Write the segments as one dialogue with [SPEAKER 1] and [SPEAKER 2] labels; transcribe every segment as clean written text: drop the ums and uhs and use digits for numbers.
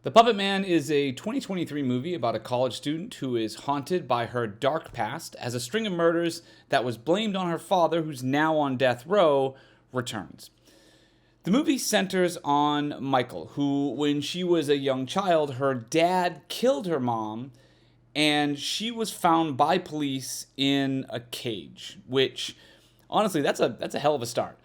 [SPEAKER 1] The Puppetman is a 2023 movie about a college student who is haunted by her dark past as a string of murders that was blamed on her father, who's now on death row, returns. The movie centers on Michael, who, when she was a young child, her dad killed her mom, and she was found by police in a cage, which, honestly, that's a hell of a start.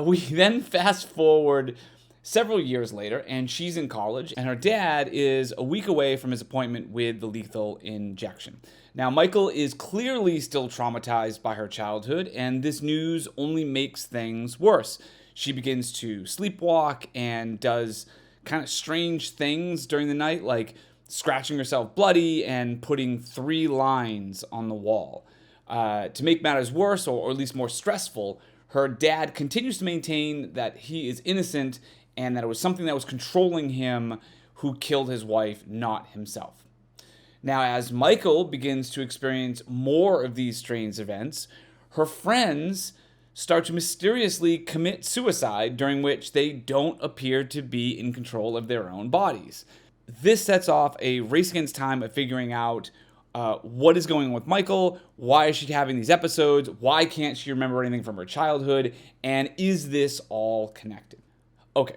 [SPEAKER 1] We then fast forward several years later, and she's in college, and her dad is a week away from his appointment with the lethal injection. Now, Michael is clearly still traumatized by her childhood, and this news only makes things worse. She begins to sleepwalk and does kind of strange things during the night, like scratching herself bloody and putting 3 lines on the wall. To make matters worse, or at least more stressful, her dad continues to maintain that he is innocent and that it was something that was controlling him who killed his wife, not himself. Now, as Michael begins to experience more of these strange events, her friends start to mysteriously commit suicide, during which they don't appear to be in control of their own bodies. This sets off a race against time of figuring out what is going on with Michael, why is she having these episodes, why can't she remember anything from her childhood, and is this all connected? Okay,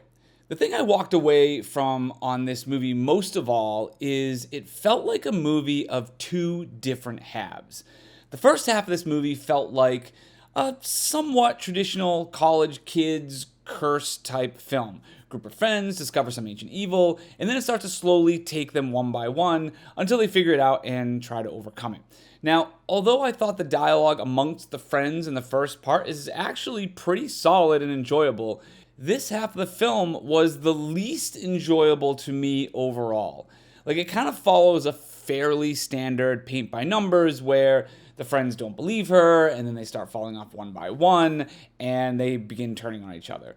[SPEAKER 1] the thing I walked away from on this movie most of all is it felt like a movie of 2 different halves. The first half of this movie felt like a somewhat traditional college kids curse type film. Group of friends discover some ancient evil, and then it starts to slowly take them one by one until they figure it out and try to overcome it. Now, although I thought the dialogue amongst the friends in the first part is actually pretty solid and enjoyable, this half of the film was the least enjoyable to me overall. Like, it kind of follows a fairly standard paint by numbers where the friends don't believe her, and then they start falling off one by one, and they begin turning on each other.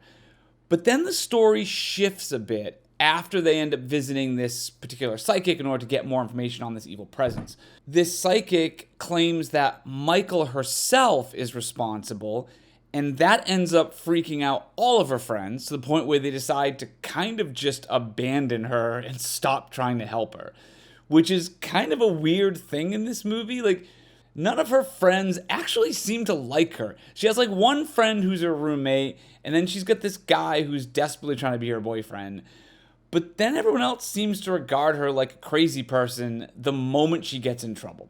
[SPEAKER 1] But then the story shifts a bit after they end up visiting this particular psychic in order to get more information on this evil presence. This psychic claims that Michael herself is responsible, and that ends up freaking out all of her friends to the point where they decide to kind of just abandon her and stop trying to help her, which is kind of a weird thing in this movie. Like, none of her friends actually seem to like her. She has like one friend who's her roommate, and then she's got this guy who's desperately trying to be her boyfriend. But then everyone else seems to regard her like a crazy person the moment she gets in trouble.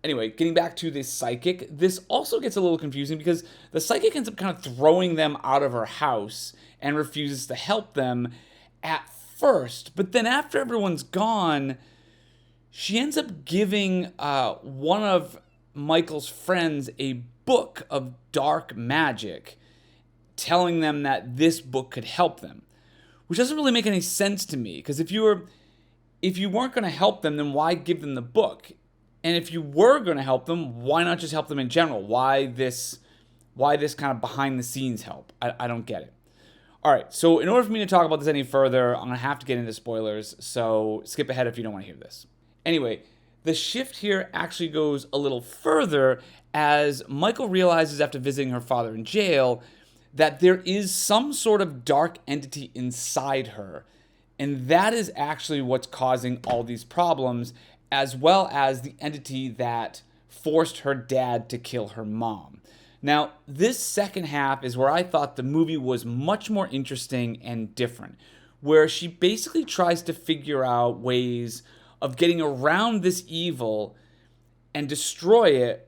[SPEAKER 1] Anyway, getting back to this psychic, this also gets a little confusing because the psychic ends up kind of throwing them out of her house and refuses to help them at first. But then after everyone's gone, she ends up giving one of Michael's friends a book of dark magic, telling them that this book could help them, which doesn't really make any sense to me, because if you weren't going to help them, then why give them the book? And if you were going to help them, why not just help them in general? Why this kind of behind the scenes help? I don't get it. All right, so in order for me to talk about this any further, I'm going to have to get into spoilers, so skip ahead if you don't want to hear this. Anyway, the shift here actually goes a little further as Michael realizes after visiting her father in jail that there is some sort of dark entity inside her, and that is actually what's causing all these problems, as well as the entity that forced her dad to kill her mom. Now, this second half is where I thought the movie was much more interesting and different, where she basically tries to figure out ways of getting around this evil and destroy it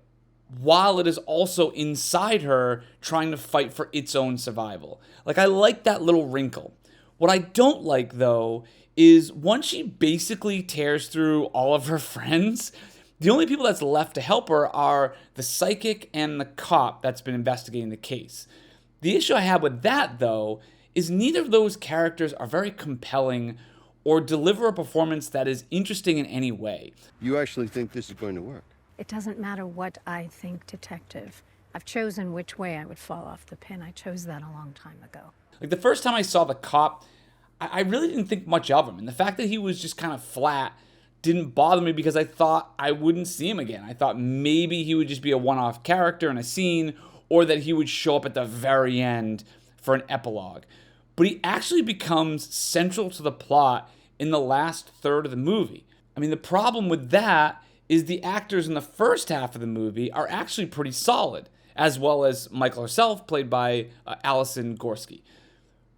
[SPEAKER 1] while it is also inside her trying to fight for its own survival. Like, I like that little wrinkle. What I don't like, though, is once she basically tears through all of her friends, the only people that's left to help her are the psychic and the cop that's been investigating the case. The issue I have with that, though, is neither of those characters are very compelling or deliver a performance that is interesting in any way.
[SPEAKER 2] You actually think this is going to work?
[SPEAKER 3] It doesn't matter what I think, Detective. I've chosen which way I would fall off the pin. I chose that a long time ago.
[SPEAKER 1] Like, the first time I saw the cop, I really didn't think much of him. And the fact that he was just kind of flat didn't bother me because I thought I wouldn't see him again. I thought maybe he would just be a one-off character in a scene, or that he would show up at the very end for an epilogue. But he actually becomes central to the plot in the last third of the movie. I mean, the problem with that is the actors in the first half of the movie are actually pretty solid, as well as Michael herself, played by Alison Gorski.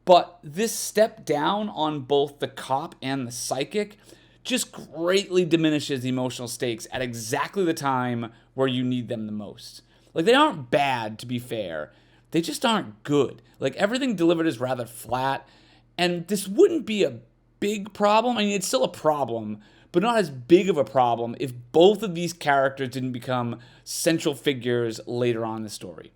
[SPEAKER 1] But this step down on both the cop and the psychic just greatly diminishes the emotional stakes at exactly the time where you need them the most. Like, they aren't bad, to be fair. They just aren't good. Like, everything delivered is rather flat, and this wouldn't be a big problem. I mean, it's still a problem, but not as big of a problem if both of these characters didn't become central figures later on in the story.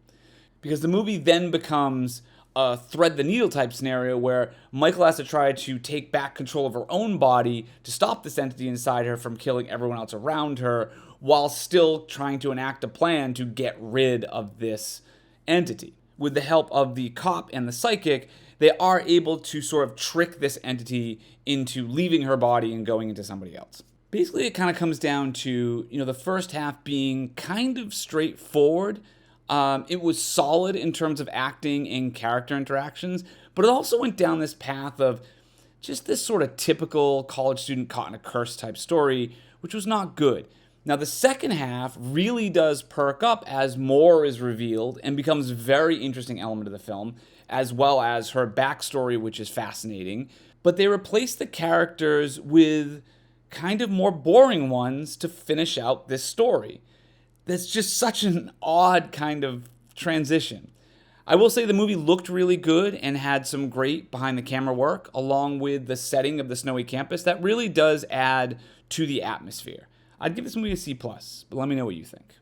[SPEAKER 1] Because the movie then becomes a thread the needle type scenario where Michael has to try to take back control of her own body to stop this entity inside her from killing everyone else around her, while still trying to enact a plan to get rid of this entity. With the help of the cop and the psychic, they are able to sort of trick this entity into leaving her body and going into somebody else. Basically, it kind of comes down to, the first half being kind of straightforward. It was solid in terms of acting and character interactions, but it also went down this path of just this sort of typical college student caught in a curse type story, which was not good. Now, the second half really does perk up as more is revealed and becomes a very interesting element of the film, as well as her backstory, which is fascinating. But they replace the characters with kind of more boring ones to finish out this story. That's just such an odd kind of transition. I will say the movie looked really good and had some great behind the camera work, along with the setting of the snowy campus that really does add to the atmosphere. I'd give this movie a C+, but let me know what you think.